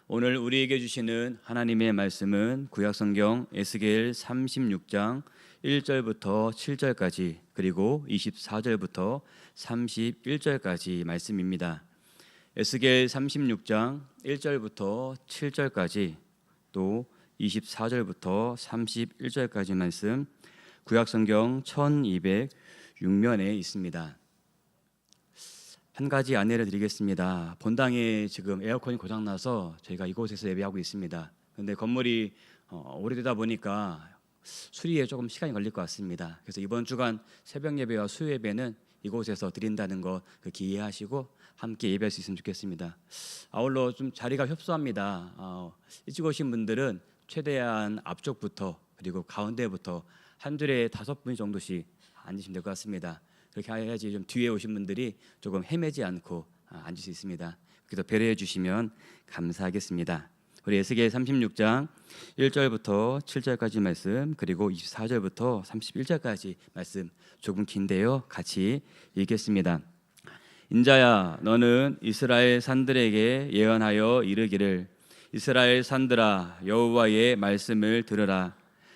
오늘 우리에게 주시는 하나님의 말씀은 구약성경 에스겔 36장 1절부터 7절까지 그리고 24절부터 31절까지 말씀입니다. 에스겔 36장 1절부터 7절까지 또 24절부터 31절까지 말씀 구약성경 1206면에 있습니다. 한 가지 안내를 드리겠습니다. 본당에 지금 에어컨이 고장나서 저희가 이곳에서 예배하고 있습니다. 그런데 건물이 오래되다 보니까 수리에 조금 시간이 걸릴 것 같습니다. 그래서 이번 주간 새벽 예배와 수요 예배는 이곳에서 드린다는 거 기해하시고 함께 예배할 수 있으면 좋겠습니다. 아울러 좀 자리가 협소합니다. 일찍 오신 분들은 최대한 앞쪽부터 그리고 가운데부터 한 줄에 5분 정도씩 앉으시면 될 것 같습니다. 그렇게 해야지 좀 뒤에 오신 분들이 조금 헤매지 않고 앉을 수 있습니다. 그래서 배려해 주시면 감사하겠습니다. 우리 에스겔 36장 1절부터 7절까지 말씀 그리고 24절부터 31절까지 말씀 조금 긴데요. 같이 읽겠습니다. 인자야 너는 이스라엘 산들에게 예언하여 이르기를 이스라엘 산들아 여호와의 말씀을 들으라.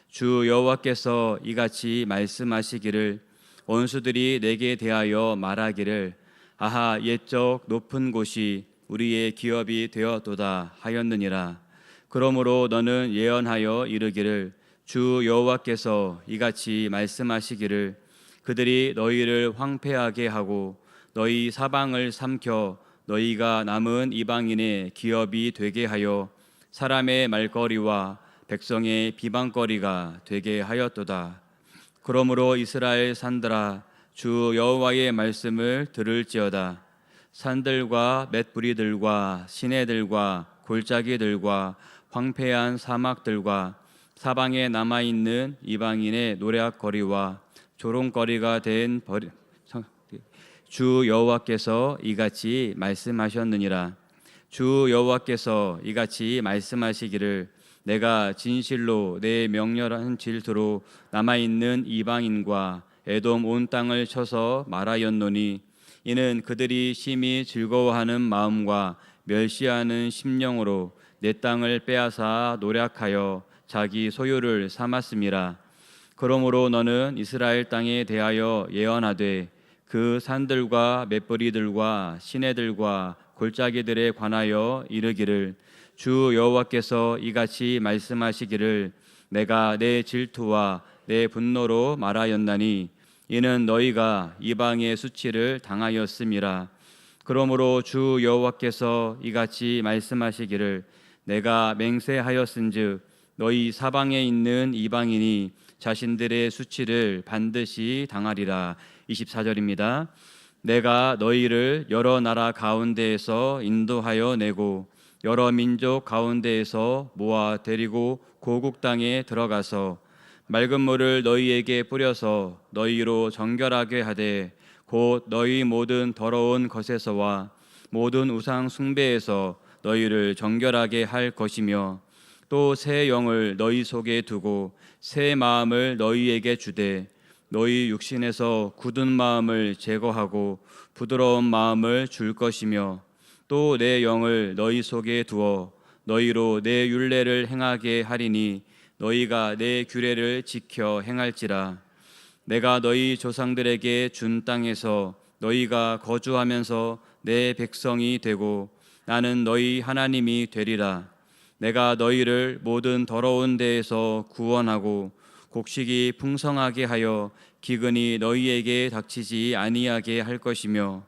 주 여호와께서 이같이 말씀하시기를 원수들이 내게 대하여 말하기를 아하 옛적 높은 곳이 우리의 기업이 되었도다 하였느니라. 그러므로 너는 예언하여 이르기를 주 여호와께서 이같이 말씀하시기를 그들이 너희를 황폐하게 하고 너희 사방을 삼켜 너희가 남은 이방인의 기업이 되게 하여 사람의 말거리와 백성의 비방거리가 되게 하였도다. 그러므로 이스라엘 산들아 주 여호와의 말씀을 들을지어다. 산들과 맷뿌리들과 시내들과 골짜기들과 황폐한 사막들과 사방에 남아있는 이방인의 노략거리와 조롱거리가 된 주 여호와께서 이같이 말씀하셨느니라. 주 여호와께서 이같이 말씀하시기를 내가 진실로 내 명렬한 질투로 남아있는 이방인과 에돔 온 땅을 쳐서 말하였노니 이는 그들이 심히 즐거워하는 마음과 멸시하는 심령으로 내 땅을 빼앗아 노략하여 자기 소유를 삼았음이라. 그러므로 너는 이스라엘 땅에 대하여 예언하되 그 산들과 맷뿌리들과 시내들과 골짜기들에 관하여 이르기를 주 여호와께서 이같이 말씀하시기를 내가 내 질투와 내 분노로 말하였나니 이는 너희가 이방의 수치를 당하였음이라. 그러므로 주 여호와께서 이같이 말씀하시기를 내가 맹세하였은즉 너희 사방에 있는 이방인이 자신들의 수치를 반드시 당하리라. 24절입니다. 내가 너희를 여러 나라 가운데에서 인도하여 내고 여러 민족 가운데에서 모아 데리고 고국 땅에 들어가서 맑은 물을 너희에게 뿌려서 너희로 정결하게 하되 곧 너희 모든 더러운 것에서와 모든 우상 숭배에서 너희를 정결하게 할 것이며 또 새 영을 너희 속에 두고 새 마음을 너희에게 주되 너희 육신에서 굳은 마음을 제거하고 부드러운 마음을 줄 것이며 또 내 영을 너희 속에 두어 너희로 내 율례를 행하게 하리니 너희가 내 규례를 지켜 행할지라. 내가 너희 조상들에게 준 땅에서 너희가 거주하면서 내 백성이 되고 나는 너희 하나님이 되리라. 내가 너희를 모든 더러운 데에서 구원하고 곡식이 풍성하게 하여 기근이 너희에게 닥치지 아니하게 할 것이며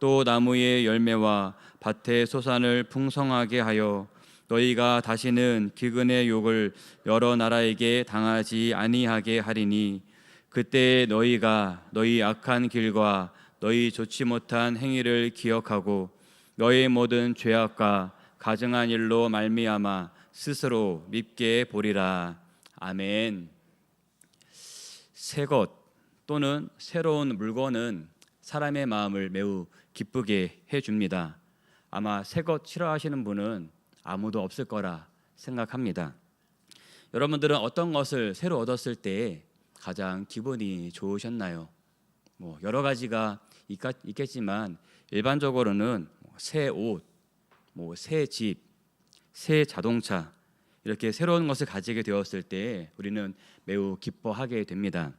또 나무의 열매와 밭의 소산을 풍성하게 하여 너희가 다시는 기근의 욕을 여러 나라에게 당하지 아니하게 하리니 그때 너희가 너희 악한 길과 너희 좋지 못한 행위를 기억하고 너희 모든 죄악과 가증한 일로 말미암아 스스로 밉게 보리라. 아멘. 새 것 또는 새로운 물건은 사람의 마음을 매우 기쁘게 해줍니다. 아마 새 것 싫어하시는 분은 아무도 없을 거라 생각합니다. 여러분들은 어떤 것을 새로 얻었을 때 가장 기분이 좋으셨나요? 여러 가지가 있겠지만 일반적으로는 새 옷, 새 집, 새 자동차, 이렇게 새로운 것을 가지게 되었을 때 우리는 매우 기뻐하게 됩니다.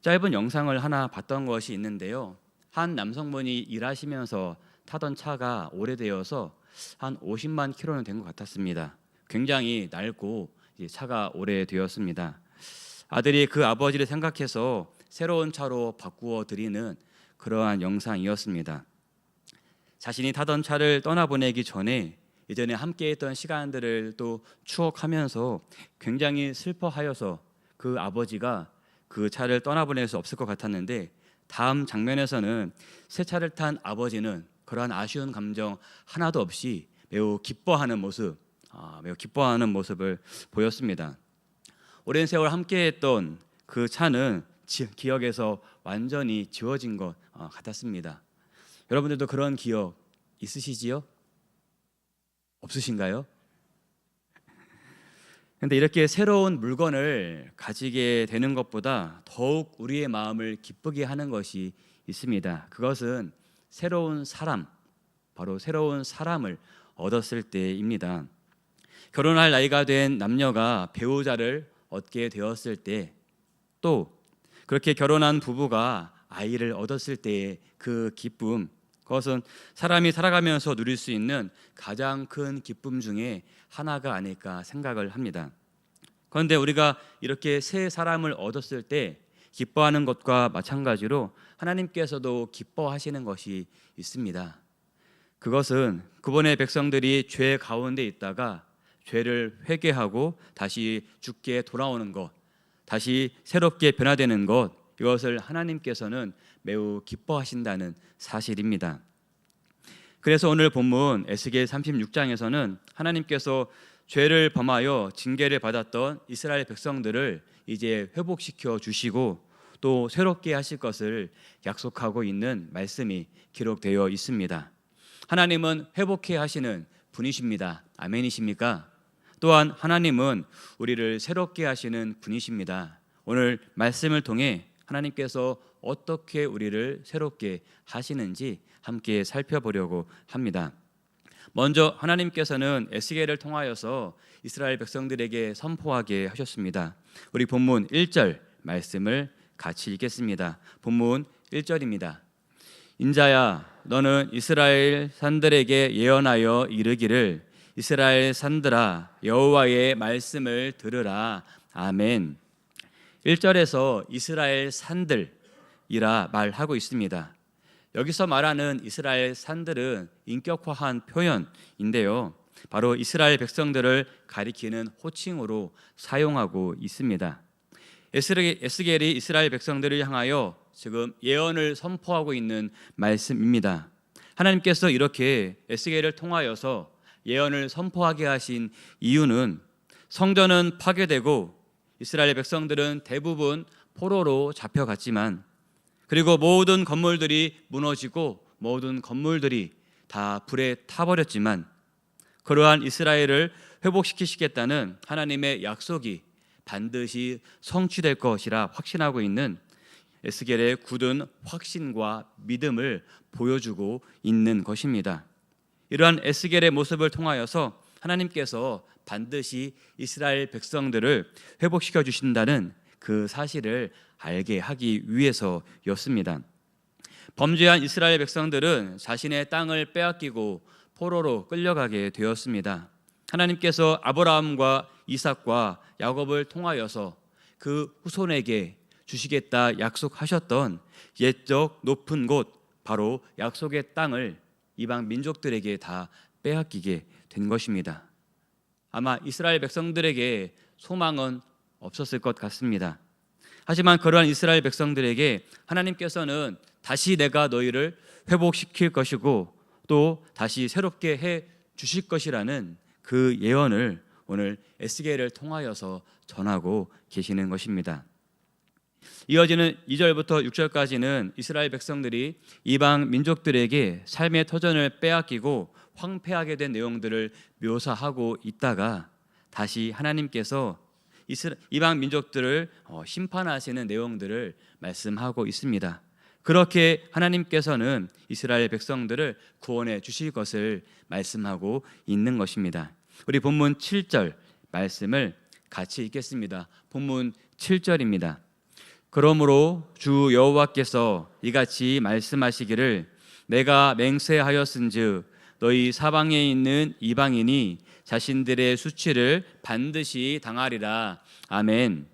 짧은 영상을 하나 봤던 것이 있는데요. 한 남성분이 일하시면서 타던 차가 오래되어서 한 50만 킬로는 된 것 같았습니다. 굉장히 낡고 차가 오래되었습니다. 아들이 그 아버지를 생각해서 새로운 차로 바꾸어 드리는 그러한 영상이었습니다. 자신이 타던 차를 떠나보내기 전에 예전에 함께했던 시간들을 또 추억하면서 굉장히 슬퍼하여서 그 아버지가 그 차를 떠나보낼 수 없을 것 같았는데, 다음 장면에서는 새 차를 탄 아버지는 그러한 아쉬운 감정 하나도 없이 매우 기뻐하는 모습을 보였습니다. 오랜 세월 함께했던 그 차는 기억에서 완전히 지워진 것 같았습니다. 여러분들도 그런 기억 있으시지요? 없으신가요? 그런데 이렇게 새로운 물건을 가지게 되는 것보다 더욱 우리의 마음을 기쁘게 하는 것이 있습니다. 그것은 새로운 사람, 바로 새로운 사람을 얻었을 때입니다. 결혼할 나이가 된 남녀가 배우자를 얻게 되었을 때, 또 그렇게 결혼한 부부가 아이를 얻었을 때의 그 기쁨, 그것은 사람이 살아가면서 누릴 수 있는 가장 큰 기쁨 중에 하나가 아닐까 생각을 합니다. 그런데 우리가 이렇게 새 사람을 얻었을 때 기뻐하는 것과 마찬가지로 하나님께서도 기뻐하시는 것이 있습니다. 그것은 그분의 백성들이 죄 가운데 있다가 죄를 회개하고 다시 주께 돌아오는 것, 다시 새롭게 변화되는 것, 이것을 하나님께서는 매우 기뻐하신다는 사실입니다. 그래서 오늘 본문 에스겔 36장에서는 하나님께서 죄를 범하여 징계를 받았던 이스라엘 백성들을 이제 회복시켜 주시고 또 새롭게 하실 것을 약속하고 있는 말씀이 기록되어 있습니다. 하나님은 회복해 하시는 분이십니다. 아멘이십니까? 또한 하나님은 우리를 새롭게 하시는 분이십니다. 오늘 말씀을 통해 하나님께서 어떻게 우리를 새롭게 하시는지 함께 살펴보려고 합니다. 먼저 하나님께서는 에스겔을 통하여서 이스라엘 백성들에게 선포하게 하셨습니다. 우리 본문 1절 말씀을 같이 읽겠습니다. 본문 1절입니다. 인자야, 너는 이스라엘 산들에게 예언하여 이르기를, 이스라엘 산들아, 여호와의 말씀을 들으라. 아멘. 1절에서 이스라엘 산들이라 말하고 있습니다. 여기서 말하는 이스라엘 산들은 인격화한 표현인데요, 바로 이스라엘 백성들을 가리키는 호칭으로 사용하고 있습니다. 에스겔이 이스라엘 백성들을 향하여 지금 예언을 선포하고 있는 말씀입니다. 하나님께서 이렇게 에스겔을 통하여서 예언을 선포하게 하신 이유는 성전은 파괴되고 이스라엘 백성들은 대부분 포로로 잡혀갔지만, 그리고 모든 건물들이 무너지고 모든 건물들이 다 불에 타버렸지만, 그러한 이스라엘을 회복시키시겠다는 하나님의 약속이 반드시 성취될 것이라 확신하고 있는 에스겔의 굳은 확신과 믿음을 보여주고 있는 것입니다. 이러한 에스겔의 모습을 통하여서 하나님께서 반드시 이스라엘 백성들을 회복시켜 주신다는 그 사실을 알게 하기 위해서였습니다. 범죄한 이스라엘 백성들은 자신의 땅을 빼앗기고 포로로 끌려가게 되었습니다. 하나님께서 아브라함과 이삭과 야곱을 통하여서 그 후손에게 주시겠다 약속하셨던 옛적 높은 곳, 바로 약속의 땅을 이방 민족들에게 다 빼앗기게 된 것입니다. 아마 이스라엘 백성들에게 소망은 없었을 것 같습니다. 하지만 그러한 이스라엘 백성들에게 하나님께서는 다시 내가 너희를 회복시킬 것이고 또 다시 새롭게 해 주실 것이라는 그 예언을 오늘 에스겔을 통하여서 전하고 계시는 것입니다. 이어지는 2절부터 6절까지는 이스라엘 백성들이 이방 민족들에게 삶의 터전을 빼앗기고 황폐하게 된 내용들을 묘사하고 있다가 다시 하나님께서 이방 민족들을 심판하시는 내용들을 말씀하고 있습니다. 그렇게 하나님께서는 이스라엘 백성들을 구원해 주실 것을 말씀하고 있는 것입니다. 우리 본문 7절 말씀을 같이 읽겠습니다. 본문 7절입니다. 그러므로 주 여호와께서 이같이 말씀하시기를 내가 맹세하였은즉 너희 사방에 있는 이방인이 자신들의 수치를 반드시 당하리라. 아멘.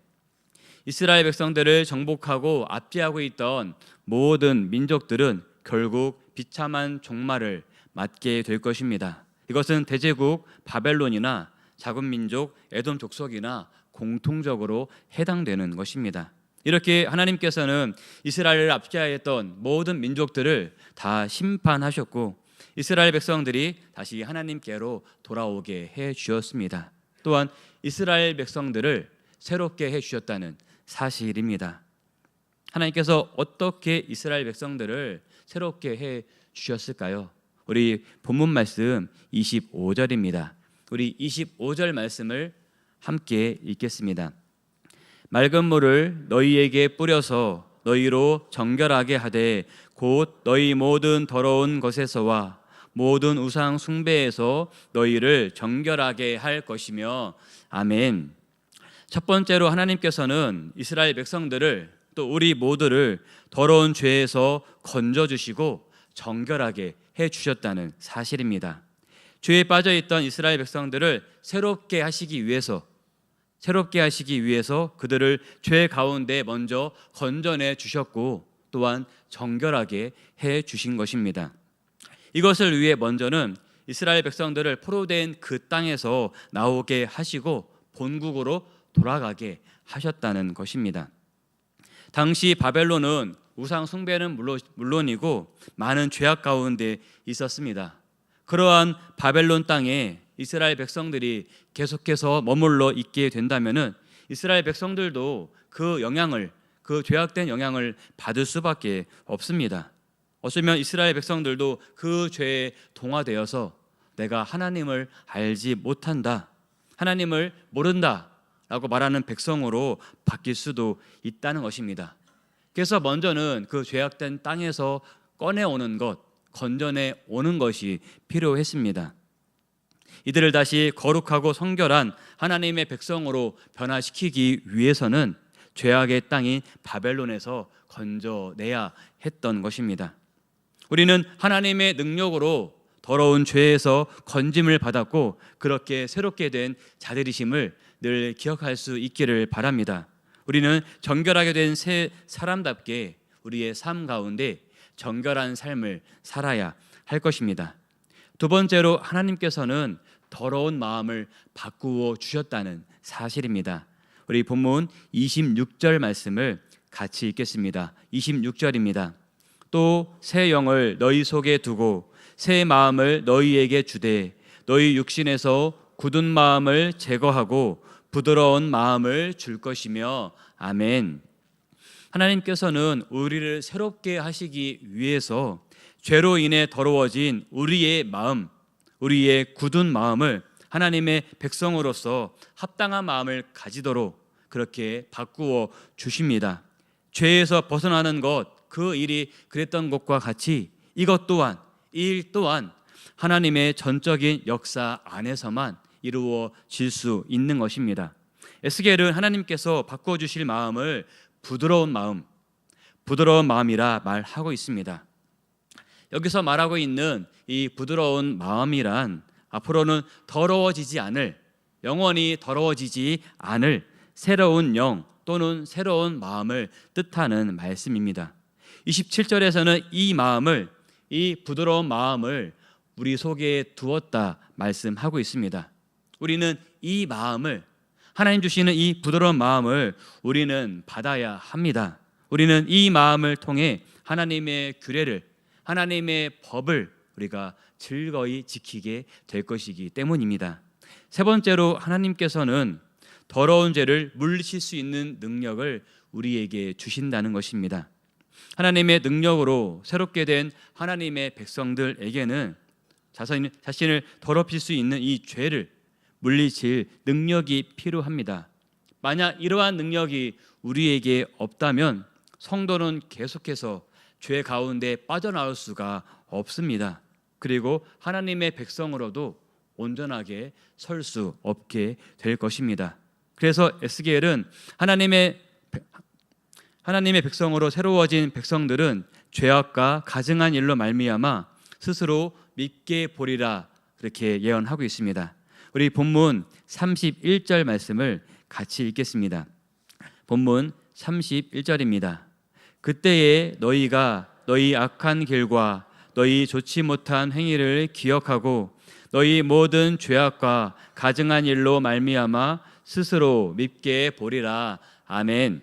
이스라엘 백성들을 정복하고 압제하고 있던 모든 민족들은 결국 비참한 종말을 맞게 될 것입니다. 이것은 대제국 바벨론이나 자군 민족 에돔 족속이나 공통적으로 해당되는 것입니다. 이렇게 하나님께서는 이스라엘을 압제하였던 모든 민족들을 다 심판하셨고 이스라엘 백성들이 다시 하나님께로 돌아오게 해 주셨습니다. 또한 이스라엘 백성들을 새롭게 해 주셨다는 사실입니다. 하나님께서 어떻게 이스라엘 백성들을 새롭게 해 주셨을까요? 우리 본문 말씀 25절입니다. 우리 25절 말씀을 함께 읽겠습니다. 맑은 물을 너희에게 뿌려서 너희로 정결하게 하되 곧 너희 모든 더러운 것에서와 모든 우상 숭배에서 너희를 정결하게 할 것이며 아멘. 첫 번째로 하나님께서는 이스라엘 백성들을 또 우리 모두를 더러운 죄에서 건져주시고 정결하게 해주셨다는 사실입니다. 죄에 빠져있던 이스라엘 백성들을 새롭게 하시기 위해서 그들을 죄 가운데 먼저 건져내 주셨고 또한 정결하게 해 주신 것입니다. 이것을 위해 먼저는 이스라엘 백성들을 포로된 그 땅에서 나오게 하시고 본국으로 돌아가게 하셨다는 것입니다. 당시 바벨론은 우상 숭배는 물론이고 많은 죄악 가운데 있었습니다. 그러한 바벨론 땅에 이스라엘 백성들이 계속해서 머물러 있게 된다면은 이스라엘 백성들도 그 죄악된 영향을 받을 수밖에 없습니다. 어쩌면 이스라엘 백성들도 그 죄에 동화되어서 내가 하나님을 알지 못한다, 하나님을 모른다 라고 말하는 백성으로 바뀔 수도 있다는 것입니다. 그래서 먼저는 그 죄악된 땅에서 꺼내오는 것, 건져내 오는 것이 필요했습니다. 이들을 다시 거룩하고 성결한 하나님의 백성으로 변화시키기 위해서는 죄악의 땅인 바벨론에서 건져내야 했던 것입니다. 우리는 하나님의 능력으로 더러운 죄에서 건짐을 받았고 그렇게 새롭게 된 자들이심을 늘 기억할 수 있기를 바랍니다. 우리는 정결하게 된 새 사람답게 우리의 삶 가운데 정결한 삶을 살아야 할 것입니다. 두 번째로 하나님께서는 더러운 마음을 바꾸어 주셨다는 사실입니다. 우리 본문 26절 말씀을 같이 읽겠습니다. 26절입니다. 또 새 영을 너희 속에 두고 새 마음을 너희에게 주되 너희 육신에서 굳은 마음을 제거하고 부드러운 마음을 줄 것이며 아멘. 하나님께서는 우리를 새롭게 하시기 위해서 죄로 인해 더러워진 우리의 마음, 우리의 굳은 마음을 하나님의 백성으로서 합당한 마음을 가지도록 그렇게 바꾸어 주십니다. 죄에서 벗어나는 것, 그 일이 그랬던 것과 같이 이 일 또한 하나님의 전적인 역사 안에서만 이루어질 수 있는 것입니다. 에스겔은 하나님께서 바꿔주실 마음을 부드러운 마음이라 말하고 있습니다. 여기서 말하고 있는 이 부드러운 마음이란 앞으로는 영원히 더러워지지 않을 새로운 영 또는 새로운 마음을 뜻하는 말씀입니다. 27절에서는 이 부드러운 마음을 우리 속에 두었다 말씀하고 있습니다. 우리는 이 마음을, 하나님 주시는 이 부드러운 마음을 우리는 받아야 합니다. 우리는 이 마음을 통해 하나님의 규례를, 하나님의 법을 우리가 즐거이 지키게 될 것이기 때문입니다. 세 번째로 하나님께서는 더러운 죄를 물리칠 수 있는 능력을 우리에게 주신다는 것입니다. 하나님의 능력으로 새롭게 된 하나님의 백성들에게는 자신을 더럽힐 수 있는 이 죄를 물리칠 능력이 필요합니다. 만약 이러한 능력이 우리에게 없다면 성도는 계속해서 죄 가운데 빠져나올 수가 없습니다. 그리고 하나님의 백성으로도 온전하게 설 수 없게 될 것입니다. 그래서 에스겔은 하나님의 백성으로 새로워진 백성들은 죄악과 가증한 일로 말미암아 스스로 믿게 보리라 그렇게 예언하고 있습니다. 우리 본문 31절 말씀을 같이 읽겠습니다. 본문 31절입니다. 그때에 너희가 너희 악한 길과 너희 좋지 못한 행위를 기억하고 너희 모든 죄악과 가증한 일로 말미암아 스스로 믿게 보리라. 아멘.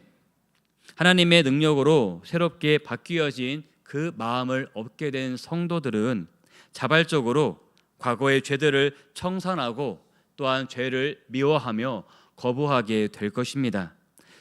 하나님의 능력으로 새롭게 바뀌어진 그 마음을 얻게 된 성도들은 자발적으로 과거의 죄들을 청산하고 또한 죄를 미워하며 거부하게 될 것입니다.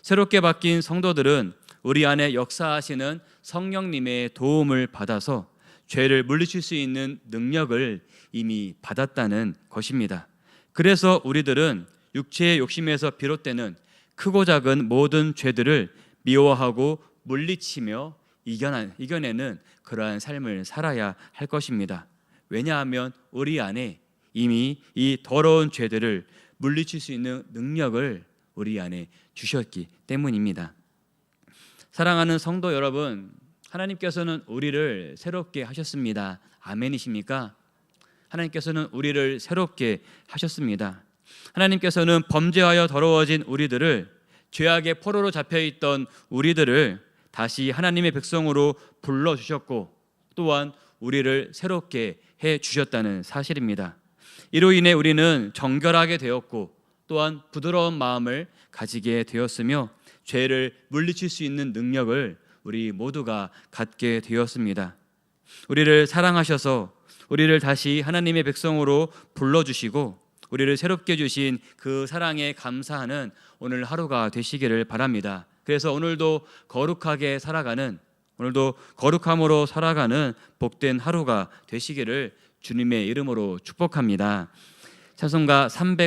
새롭게 바뀐 성도들은 우리 안에 역사하시는 성령님의 도움을 받아서 죄를 물리칠 수 있는 능력을 이미 받았다는 것입니다. 그래서 우리들은 육체의 욕심에서 비롯되는 크고 작은 모든 죄들을 미워하고 물리치며 이겨내는 그러한 삶을 살아야 할 것입니다. 왜냐하면 우리 안에 이미 이 더러운 죄들을 물리칠 수 있는 능력을 우리 안에 주셨기 때문입니다. 사랑하는 성도 여러분, 하나님께서는 우리를 새롭게 하셨습니다. 아멘이십니까? 하나님께서는 우리를 새롭게 하셨습니다. 하나님께서는 범죄하여 더러워진 우리들을, 죄악의 포로로 잡혀있던 우리들을 다시 하나님의 백성으로 불러주셨고 또한 우리를 새롭게 해주셨다는 사실입니다. 이로 인해 우리는 정결하게 되었고 또한 부드러운 마음을 가지게 되었으며 죄를 물리칠 수 있는 능력을 우리 모두가 갖게 되었습니다. 우리를 사랑하셔서 우리를 다시 하나님의 백성으로 불러주시고 우리를 새롭게 주신 그 사랑에 감사하는 오늘 하루가 되시기를 바랍니다. 그래서 오늘도 거룩함으로 살아가는 복된 하루가 되시기를 주님의 이름으로 축복합니다. 찬송가 300